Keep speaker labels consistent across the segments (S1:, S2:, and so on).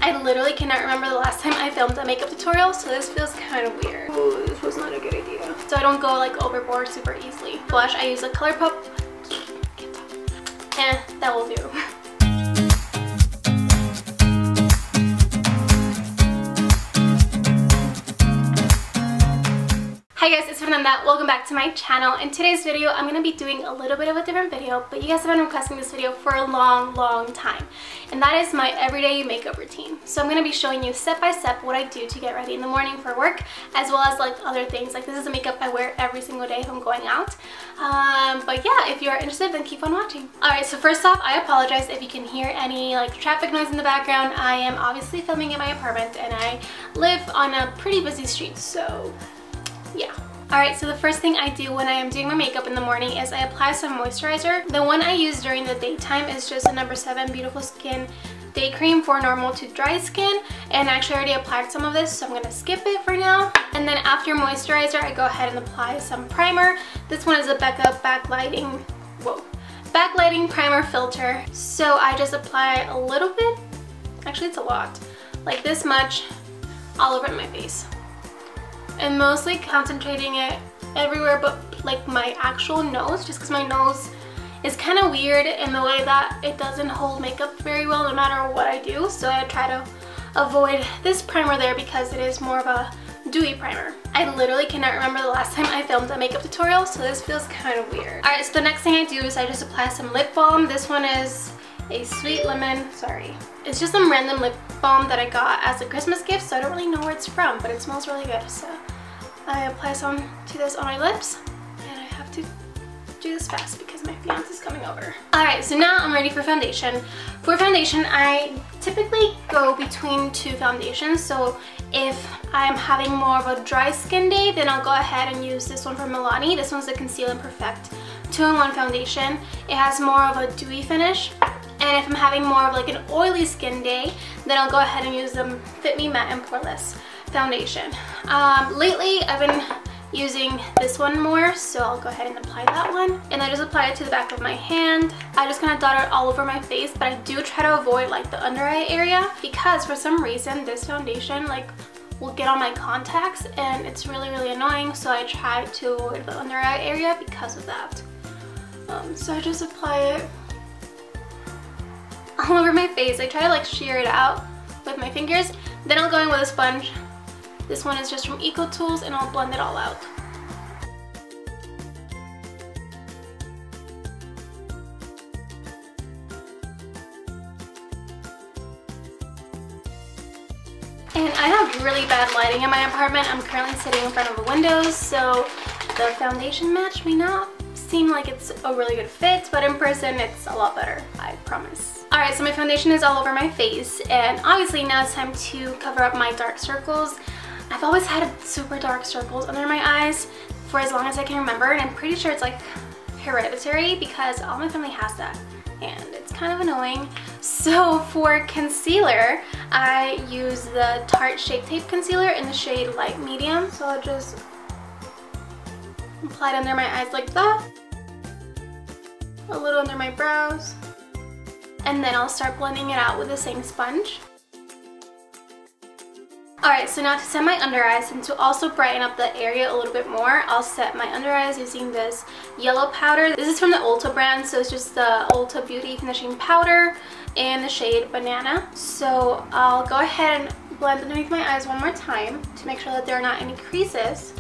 S1: I literally cannot remember the last time I filmed a makeup tutorial, so this feels kind of weird. Ooh, this was not a good idea. So I don't go like overboard super easily. Blush, I use a ColourPop, and that will do. Hi guys, it's Fernanda. Welcome back to my channel. In today's video, I'm going to be doing a little bit of a different video, but you guys have been requesting this video for a long time. And that is my everyday makeup routine. So I'm going to be showing you step by step what I do to get ready in the morning for work, as well as like other things. Like this is the makeup I wear every single day if I'm going out. But yeah, if you are interested, then keep on watching. Alright, so first off, I apologize if you can hear any like traffic noise in the background. I am obviously filming in my apartment and I live on a pretty busy street, so yeah. Alright, so the first thing I do when I am doing my makeup in the morning is I apply some moisturizer. The one I use during the daytime is just a No. 7 Beautiful Skin Day Cream for normal to dry skin, and I actually already applied some of this, so I'm going to skip it for now. And then after moisturizer, I go ahead and apply some primer. This one is a Becca Backlighting Primer Filter. So I just apply a little bit, actually it's a lot, like this much all over my face. And mostly concentrating it everywhere but like my actual nose, just because my nose is kind of weird in the way that it doesn't hold makeup very well no matter what I do. So I try to avoid this primer there because it is more of a dewy primer. I literally cannot remember the last time I filmed a makeup tutorial, so this feels kind of weird. Alright, so the next thing I do is I just apply some lip balm. This one is a Sweet Lemon, sorry. It's just some random lip balm that I got as a Christmas gift, so I don't really know where it's from, but it smells really good. So I apply some to this on my lips, and I have to do this fast because my fiance is coming over. Alright, so now I'm ready for foundation. For foundation, I typically go between two foundations. So if I'm having more of a dry skin day, then I'll go ahead and use this one from Milani. This one's the Conceal and Perfect 2-in-1 foundation. It has more of a dewy finish. And if I'm having more of like an oily skin day, then I'll go ahead and use the Fit Me Matte and Poreless foundation. Lately I've been using this one more, so I'll go ahead and apply that one. And I just apply it to the back of my hand. I just kind of dot it all over my face, but I do try to avoid like the under eye area because for some reason this foundation like will get on my contacts and it's really annoying, so I try to avoid the under eye area because of that. So I just apply it all over my face. I try to like shear it out with my fingers. Then I'll go in with a sponge. This one is just from EcoTools, and I'll blend it all out. And I have really bad lighting in my apartment. I'm currently sitting in front of the windows, so the foundation match may not seem like it's a really good fit, but in person it's a lot better, I promise. Alright, so my foundation is all over my face, and obviously now it's time to cover up my dark circles. I've always had super dark circles under my eyes for as long as I can remember, and I'm pretty sure it's like hereditary because all my family has that, and it's kind of annoying. So for concealer, I use the Tarte Shape Tape Concealer in the shade Light Medium. So I'll just apply it under my eyes like that, a little under my brows, and then I'll start blending it out with the same sponge. Alright, so now to set my under eyes and to also brighten up the area a little bit more, I'll set my under eyes using this yellow powder. This is from the Ulta brand, so it's just the Ulta Beauty Finishing Powder in the shade Banana. So I'll go ahead and blend underneath my eyes one more time to make sure that there are not any creases.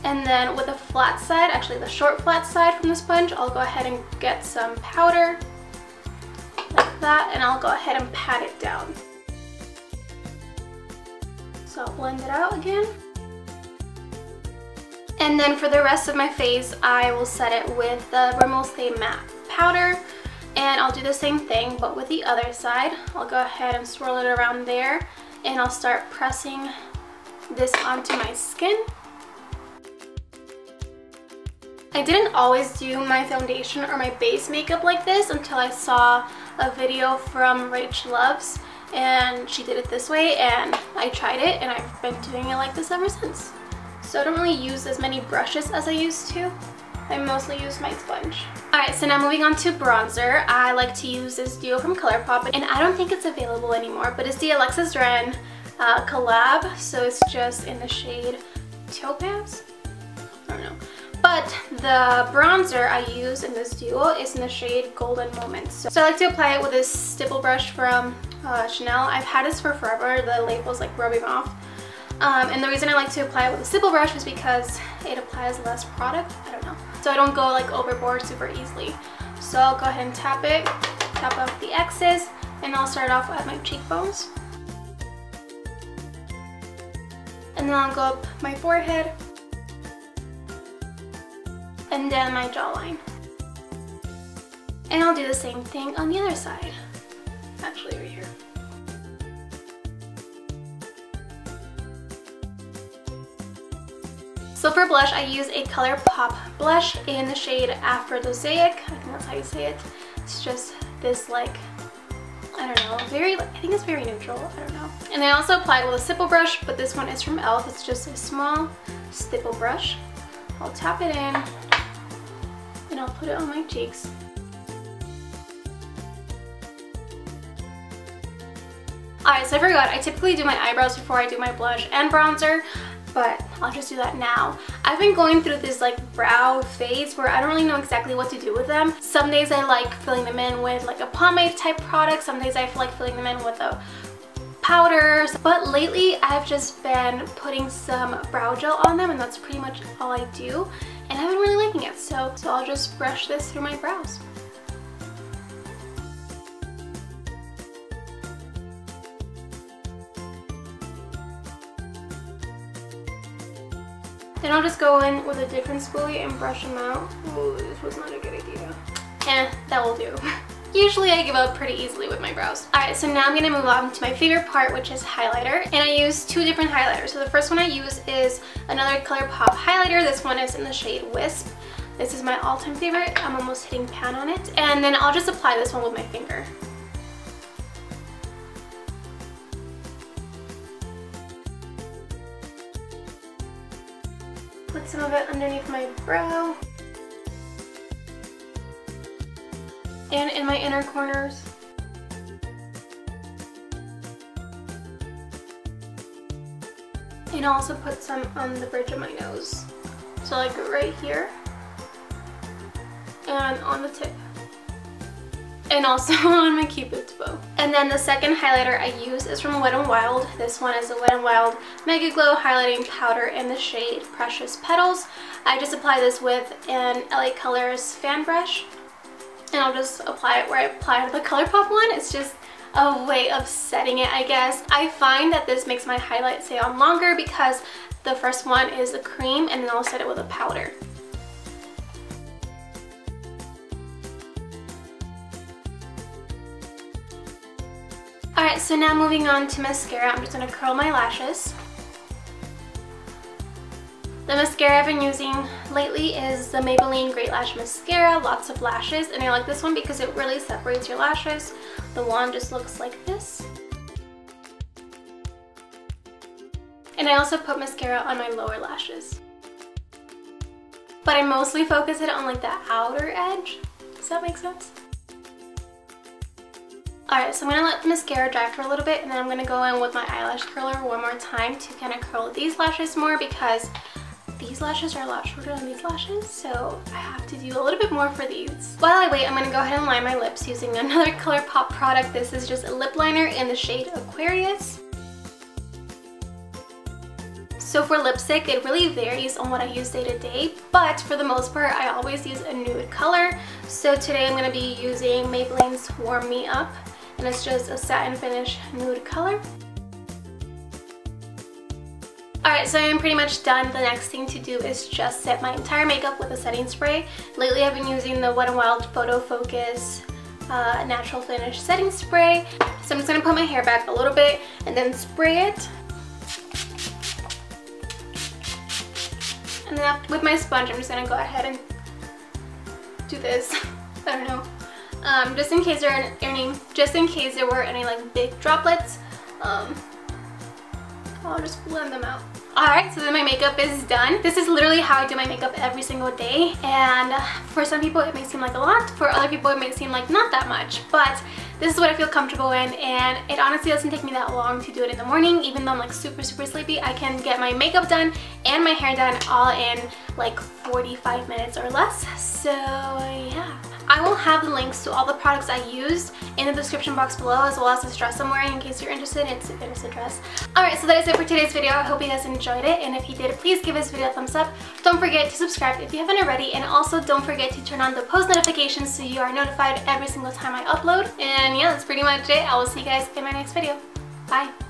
S1: And then with the flat side, actually the short flat side from the sponge, I'll go ahead and get some powder like that, and I'll go ahead and pat it down. So I'll blend it out again. And then for the rest of my face, I will set it with the Rimmel Stay Matte powder, and I'll do the same thing but with the other side. I'll go ahead and swirl it around there, and I'll start pressing this onto my skin. I didn't always do my foundation or my base makeup like this until I saw a video from Rach Loves, and she did it this way, and I tried it and I've been doing it like this ever since. So I don't really use as many brushes as I used to. I mostly use my sponge. Alright, so now moving on to bronzer. I like to use this duo from ColourPop, and I don't think it's available anymore, but it's the Alexis Ren collab, so it's just in the shade Topaz? I don't know. But the bronzer I use in this duo is in the shade Golden Moments. So I like to apply it with this stipple brush from Chanel. I've had this for forever. The label's like rubbing off. And the reason I like to apply it with a stipple brush is because it applies less product. I don't know. So I don't go like overboard super easily. So I'll go ahead and tap it, tap off the excess, and I'll start off at my cheekbones. And then I'll go up my forehead, and then my jawline. And I'll do the same thing on the other side. Actually right here. So for blush, I use a ColourPop blush in the shade Aphrodisiac. I think that's how you say it. It's just this like, I don't know, I think it's very neutral, I don't know. And I also apply it with a stipple brush, but this one is from e.l.f. It's just a small stipple brush. I'll tap it in, and I'll put it on my cheeks. Alright, so I forgot, I typically do my eyebrows before I do my blush and bronzer, but I'll just do that now. I've been going through this like brow phase where I don't really know exactly what to do with them. Some days I like filling them in with like a pomade type product, some days I feel like filling them in with a powder, but lately I've just been putting some brow gel on them, and that's pretty much all I do, and I've been really liking it, so I'll just brush this through my brows. Then I'll just go in with a different spoolie and brush them out. Ooh, this was not a good idea. That will do. Usually I give up pretty easily with my brows. Alright, so now I'm going to move on to my favorite part, which is highlighter. And I use two different highlighters. So the first one I use is another ColourPop highlighter. This one is in the shade Wisp. This is my all-time favorite. I'm almost hitting pan on it. And then I'll just apply this one with my finger. Put some of it underneath my brow and in my inner corners. And I'll also put some on the bridge of my nose. So like right here and on the tip. And also on my cupid's bow. And then the second highlighter I use is from Wet n Wild. This one is a Wet n Wild Mega Glow Highlighting Powder in the shade Precious Petals. I just apply this with an LA Colors fan brush. And I'll just apply it where I applied the ColourPop one. It's just a way of setting it, I guess. I find that this makes my highlight stay on longer because the first one is a cream, and then I'll set it with a powder. Alright, so now moving on to mascara, I'm just going to curl my lashes. The mascara I've been using lately is the Maybelline Great Lash Mascara, lots of lashes, and I like this one because it really separates your lashes. The wand just looks like this. And I also put mascara on my lower lashes. But I mostly focus it on like the outer edge. Does that make sense? Alright, so I'm going to let the mascara dry for a little bit, and then I'm going to go in with my eyelash curler one more time to kind of curl these lashes more because these lashes are a lot shorter than these lashes, so I have to do a little bit more for these. While I wait, I'm going to go ahead and line my lips using another ColourPop product. This is just a lip liner in the shade Aquarius. So for lipstick, it really varies on what I use day to day, but for the most part, I always use a nude color. So today I'm going to be using Maybelline's Warm Me Up, and it's just a satin finish nude color. Alright, so I'm pretty much done. The next thing to do is just set my entire makeup with a setting spray. Lately I've been using the Wet n Wild Photo Focus Natural Finish Setting Spray. So I'm just going to put my hair back a little bit and then spray it. And then with my sponge, I'm just going to go ahead and do this. I don't know. Just in case there were any like big droplets, I'll just blend them out. Alright, so then my makeup is done. This is literally how I do my makeup every single day, and for some people it may seem like a lot, for other people it may seem like not that much, but this is what I feel comfortable in, and it honestly doesn't take me that long to do it in the morning. Even though I'm like super sleepy, I can get my makeup done and my hair done all in like 45 minutes or less. So yeah. I will have the links to all the products I used in the description box below, as well as this dress I'm wearing in case you're interested. It's a dress. Alright, so that is it for today's video. I hope you guys enjoyed it, and if you did, please give this video a thumbs up. Don't forget to subscribe if you haven't already, and also don't forget to turn on the post notifications so you are notified every single time I upload. And yeah, that's pretty much it. I will see you guys in my next video. Bye!